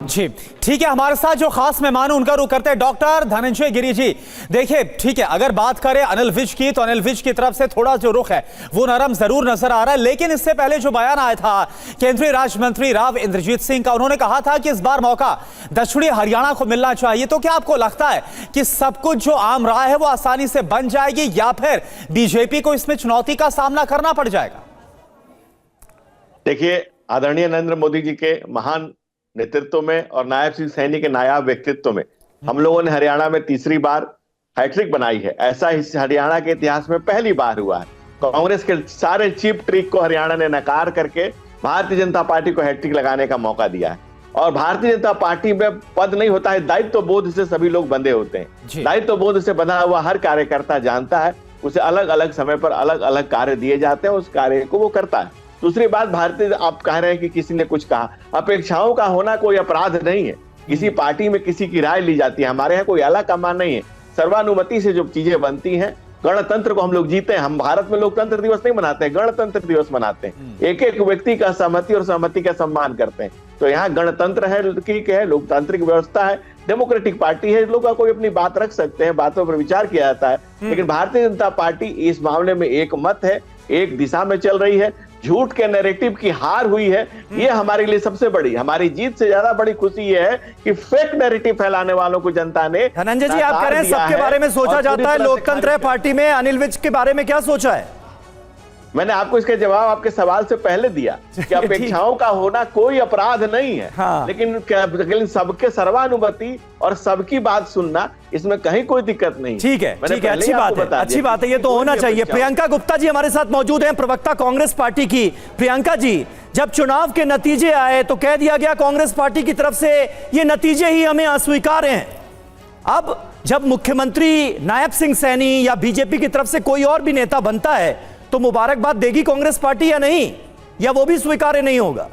जी ठीक है, हमारे साथ जो खास मेहमान उनका रुख करते हैं डॉक्टर धनंजय गिरी जी। देखिए ठीक है, अगर बात करें अनिल विज की तो अनिल विज की तरफ से थोड़ा जो रुख है वो नरम जरूर नजर आ रहा है, लेकिन इससे पहले जो बयान आया था केंद्रीय राज्य मंत्री राव इंद्रजीत सिंह का, उन्होंने कहा था कि इस बार मौका दक्षिणी हरियाणा को मिलना चाहिए। तो क्या आपको लगता है कि सब कुछ जो आम राय है वो आसानी से बन जाएगी या फिर बीजेपी को इसमें चुनौती का सामना करना पड़ जाएगा? देखिए, आदरणीय नरेंद्र मोदी जी के महान नेतृत्व में और नायब सिंह सैनी के नायाब व्यक्तित्व में हम लोगों ने हरियाणा में तीसरी बार हैट्रिक बनाई है। ऐसा इस हरियाणा के इतिहास में पहली बार हुआ है। कांग्रेस के सारे चीप ट्रिक को हरियाणा ने नकार करके भारतीय जनता पार्टी को हैट्रिक लगाने का मौका दिया है। और भारतीय जनता पार्टी में पद नहीं होता है, दायित्व बोध से सभी लोग बंधे होते हैं। दायित्व बोध से बंधा हुआ हर कार्यकर्ता जानता है उसे अलग अलग समय पर अलग अलग कार्य दिए जाते हैं, उस कार्य को वो करता है। दूसरी बात, भारतीय आप कह रहे हैं कि किसी ने कुछ कहा, अपेक्षाओं का होना कोई अपराध नहीं है। किसी पार्टी में किसी की राय ली जाती है, हमारे यहाँ कोई आला कमान नहीं है। सर्वानुमति से जो चीजें बनती हैं, गणतंत्र को हम लोग जीते हैं। हम भारत में लोकतंत्र दिवस नहीं मनाते हैं, गणतंत्र दिवस मनाते हैं। एक एक व्यक्ति का सहमति और सहमति का सम्मान करते हैं। तो यहाँ गणतंत्र है, लोकतांत्रिक व्यवस्था है, डेमोक्रेटिक पार्टी है, लोग कोई अपनी बात रख सकते हैं, बातों पर विचार किया जाता है। लेकिन भारतीय जनता पार्टी इस मामले में एक मत है, एक दिशा में चल रही है। झूठ के नैरेटिव की हार हुई है, ये हमारे लिए सबसे बड़ी, हमारी जीत से ज्यादा बड़ी खुशी ये है कि फेक नैरेटिव फैलाने वालों को जनता ने। धनंजय जी, आप कह रहे हैं सबके बारे में सोचा जाता है, लोकतंत्र है पार्टी में, अनिल विज के बारे में क्या सोचा है? मैंने आपको इसका जवाब आपके सवाल से पहले दिया कि अपेक्षाओं का होना कोई अपराध नहीं है। हाँ। लेकिन सबके सर्वानुमति और सबकी बात सुनना, इसमें कहीं कोई दिक्कत नहीं। ठीक है, ठीक है, अच्छी बात है, अच्छी बात है, ये तो होना चाहिए। प्रियंका गुप्ता जी हमारे साथ मौजूद हैं, प्रवक्ता कांग्रेस पार्टी की। प्रियंका जी, जब चुनाव के नतीजे आए तो कह दिया गया कांग्रेस पार्टी की तरफ से ये नतीजे ही हमें अस्वीकार्य हैं। अब जब मुख्यमंत्री नायब सिंह सैनी या बीजेपी की तरफ से कोई और भी नेता बनता है तो मुबारकबाद देगी कांग्रेस पार्टी या नहीं, या वो भी स्वीकार्य नहीं होगा?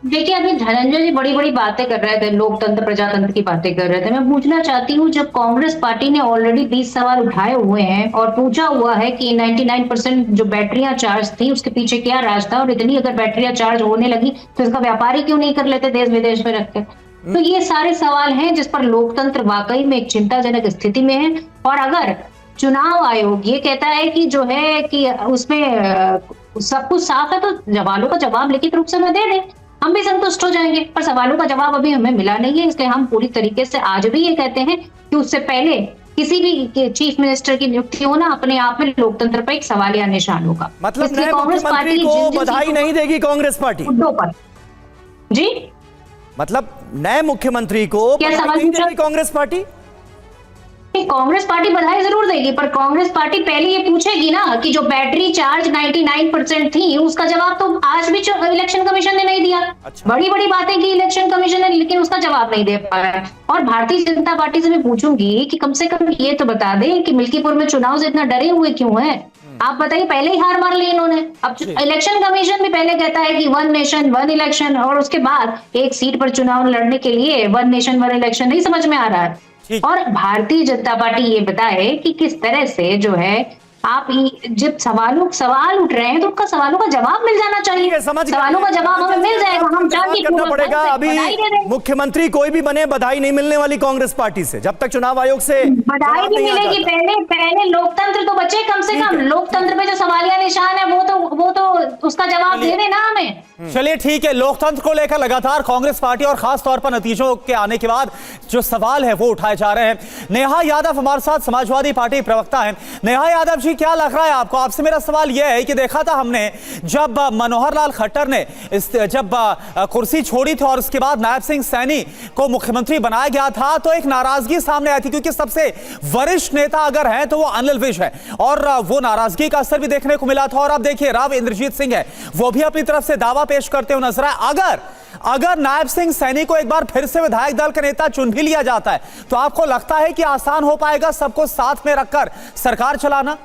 देखिए, अभी धनंजय जी बड़ी बड़ी बातें कर रहे थे, लोकतंत्र प्रजातंत्र की बातें कर रहे थे। मैं पूछना चाहती हूँ, जब कांग्रेस पार्टी ने ऑलरेडी 20 सवाल उठाए हुए हैं और पूछा हुआ है कि 99% जो बैटरियां चार्ज थी उसके पीछे क्या राज था, और इतनी अगर बैटरियां चार्ज होने लगी तो इसका व्यापार ही क्यों नहीं कर लेते देश विदेश में रख के? तो ये सारे सवाल हैं जिस पर लोकतंत्र वाकई में एक चिंताजनक स्थिति में है। और अगर चुनाव आयोग ये कहता है कि जो है कि उसमें सब कुछ साफ है, तो सवालों का जवाब लिखित रूप से हमें दे दे, हम भी संतुष्ट हो जाएंगे। पर सवालों का जवाब अभी हमें मिला नहीं है, इसलिए हम पूरी तरीके से आज भी ये कहते हैं कि उससे पहले किसी भी चीफ मिनिस्टर की नियुक्ति होना अपने आप में लोकतंत्र पर एक सवालिया निशान होगा। मतलब कांग्रेस पार्टी को बधाई नहीं देगी कांग्रेस पार्टी मुद्दों पर? जी, मतलब नए मुख्यमंत्री को बधाई नहीं देगी कांग्रेस पार्टी? कांग्रेस पार्टी बधाई जरूर देगी, पर कांग्रेस पार्टी पहले ये पूछेगी ना कि जो बैटरी चार्ज 99% थी उसका जवाब तो आज भी इलेक्शन कमीशन ने नहीं दिया। अच्छा। बड़ी बड़ी बातें की इलेक्शन कमीशन ने, लेकिन उसका जवाब नहीं दे पाया। और भारतीय जनता पार्टी से मैं पूछूंगी कि कम से कम ये तो बता दें कि मिल्कीपुर में चुनाव से इतना डरे हुए क्यों है? आप बताइए, पहले ही हार मान ली इन्होंने। अब इलेक्शन कमीशन भी पहले कहता है कि 1 नेशन 1 इलेक्शन, और उसके बाद एक सीट पर चुनाव लड़ने के लिए 1 नेशन 1 इलेक्शन नहीं समझ में आ रहा है। और भारतीय जनता पार्टी ये बताए कि किस तरह से जो है आप जब सवाल उठ रहे हैं तो उनका सवालों का जवाब मिल जाना चाहिए। सवालों का जवाब हमें मिल जाएगा, हम करना पड़ेगा। अभी मुख्यमंत्री कोई भी बने, बधाई नहीं मिलने वाली कांग्रेस पार्टी से जब तक चुनाव आयोग से बधाई नहीं मिलेगी। पहले लोकतंत्र तो बचे, कम से कम लोकतंत्र पे जो सवालिया निशान है वो तो उसका जवाब दे देना हमें। चलिए ठीक है, लोकतंत्र को लेकर लगातार कांग्रेस पार्टी और खास तौर पर नतीजों के आने के बाद जो सवाल है वो उठाए जा रहे हैं। नेहा यादव हमारे साथ, समाजवादी पार्टी प्रवक्ता है। नेहा यादव जी, क्या लग रहा है आपको? आपसे मेरा सवाल यह है कि देखा था हमने जब मनोहर लाल खट्टर ने जब कुर्सी छोड़ी थी और उसके बाद नायब सिंह सैनी को मुख्यमंत्री बनाया गया था तो एक नाराजगी सामने आई थी, क्योंकि सबसे वरिष्ठ नेता अगर हैं तो वो अनिल विज है, और वो नाराजगी का असर भी देखने को मिला था। और अब देखिए राव इंद्रजीत सिंह है, वो भी अपनी तरफ से दावा पेश करते हुए नजर आए। अगर नायब सिंह सैनी को एक बार फिर से विधायक दल का नेता चुन भी लिया जाता है तो आपको लगता है कि आसान हो पाएगा सबको साथ में रखकर सरकार चलाना?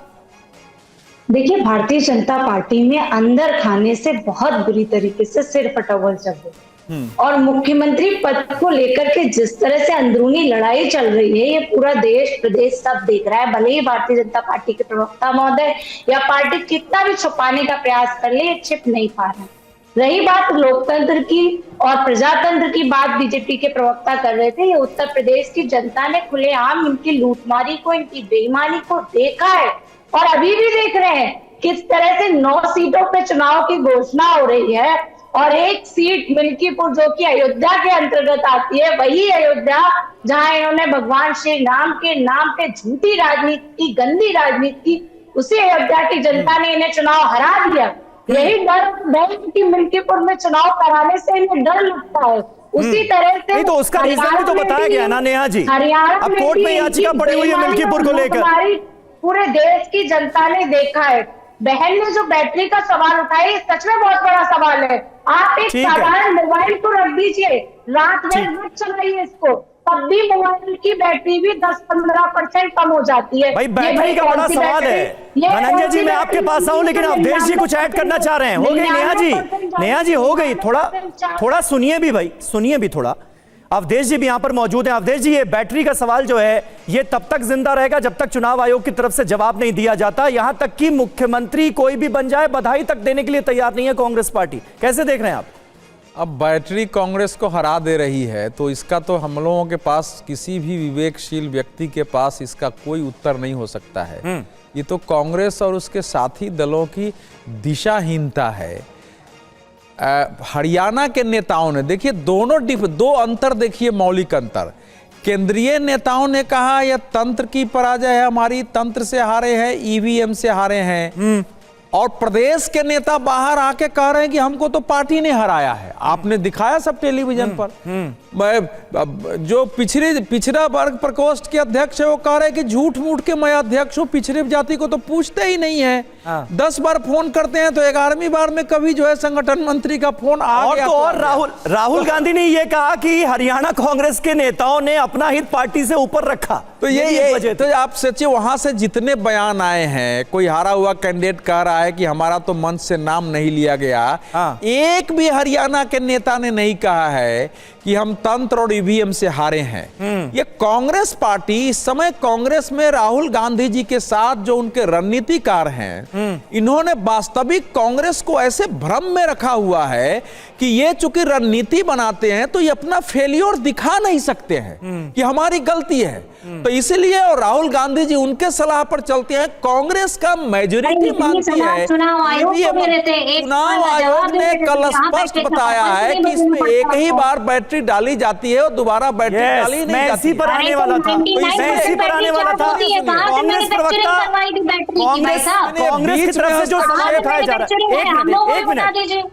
देखिए, भारतीय जनता पार्टी में अंदर खाने से बहुत बुरी तरीके से सिर फटौल चल रही है, और मुख्यमंत्री पद को लेकर के जिस तरह से अंदरूनी लड़ाई चल रही है ये पूरा देश प्रदेश सब देख रहा है। भले ही भारतीय जनता पार्टी के प्रवक्ता महोदय या पार्टी कितना भी छुपाने का प्रयास कर ले, छिप नहीं पा रहे। रही बात लोकतंत्र की और प्रजातंत्र की बात बीजेपी के प्रवक्ता कर रहे थे, ये उत्तर प्रदेश की जनता ने खुलेआम इनकी लूटमारी को, इनकी बेईमानी को देखा है और अभी भी देख रहे हैं किस तरह से 9 सीटों पे चुनाव की घोषणा हो रही है और एक सीट मिल्कीपुर जो कि अयोध्या के अंतर्गत आती है, वही अयोध्या जहां इन्होंने भगवान श्री राम के नाम पे झूठी राजनीति की, गंदी राजनीति की, उसी अयोध्या की जनता ने इन्हें चुनाव हरा दिया। यही डर कि मिल्कीपुर में चुनाव कराने से इन्हें डर लगता है। उसी तरह से नहीं तो उसका रीजन भी तो बताया गया ना नेहा जी, हरियाणा अब कोर्ट में याचिका पड़ी हुई है मिल्कीपुर को लेकर। पूरे देश की जनता ने देखा है। बहन ने जो बैटरी का सवाल उठाया, ये सच में बहुत बड़ा सवाल है। आप एक साधारण मोबाइल को रख दीजिए, रात में मत चलाइए इसको, तब भी मोबाइल की बैटरी भी 10-15% कम हो जाती है। भाई बैटरी का बड़ा सवाल है। धनंजय जी मैं आपके पास आऊं, लेकिन अवधेश जी कुछ ऐड करना चाह रहे हैं। हो गई नेहा जी हो गई, थोड़ा सुनिए भी भाई, सुनिए भी थोड़ा। अवधेश जी भी यहां पर मौजूद हैं। अवधेश जी, ये बैटरी का सवाल जो है ये तब तक जिंदा रहेगा जब तक चुनाव आयोग की तरफ से जवाब नहीं दिया जाता। यहां तक कि मुख्यमंत्री कोई भी बन जाए बधाई तक देने के लिए तैयार नहीं है कांग्रेस पार्टी। कैसे देख रहे हैं आप? अब बैटरी कांग्रेस को हरा दे रही है तो इसका तो हम लोगों के पास, किसी भी विवेकशील व्यक्ति के पास इसका कोई उत्तर नहीं हो सकता है। ये तो कांग्रेस और उसके साथी दलों की दिशाहीनता है। हरियाणा के नेताओं ने, देखिए दो अंतर देखिए, मौलिक अंतर। केंद्रीय नेताओं ने कहा यह तंत्र की पराजय है, हमारी तंत्र से हारे हैं, ईवीएम से हारे हैं। और प्रदेश के नेता बाहर आके कह रहे हैं कि हमको तो पार्टी ने हराया है। आपने दिखाया सब टेलीविजन पर। जो पिछड़ा वर्ग प्रकोष्ठ के अध्यक्ष है वो कह रहे हैं कि झूठ मूठ के मैं अध्यक्ष हूं, पिछड़ी जाति को तो पूछते ही नहीं है। 10 बार फोन करते हैं तो 11वीं बार में कभी जो है संगठन मंत्री का फोन आ गया। और राहुल गांधी ने यह कहा कि हरियाणा कांग्रेस के नेताओं ने अपना हित पार्टी से ऊपर रखा। तो ये तो आप सोचिए, वहां से जितने बयान आए हैं, कोई हारा हुआ कैंडिडेट कह रहा है कि हमारा तो मंच से नाम नहीं लिया गया। एक भी हरियाणा के नेता ने नहीं कहा है कि हम तंत्र और ईवीएम से हारे हैं। ये कांग्रेस पार्टी इस समय, कांग्रेस में राहुल गांधी जी के साथ जो उनके रणनीतिकार हैं, इन्होंने वास्तविक कांग्रेस को ऐसे भ्रम में रखा हुआ है कि ये चूंकि रणनीति बनाते हैं तो ये अपना फेलियर दिखा नहीं सकते हैं कि हमारी गलती है। तो इसलिए और राहुल गांधी जी उनके सलाह पर चलते हैं। कांग्रेस का मेजोरिटी मानती है। चुनाव आयोग ने कल स्पष्ट बताया है कि इसमें एक ही बार बैटरी डाली जाती है और दोबारा बैटरी डाली नहीं जाती। इसी पर आने वाला था, इसी पर आने वाला था। कांग्रेस प्रवक्ता, कांग्रेस की तरफ से जो सवाल उठाया जा रहा है, एक मिनट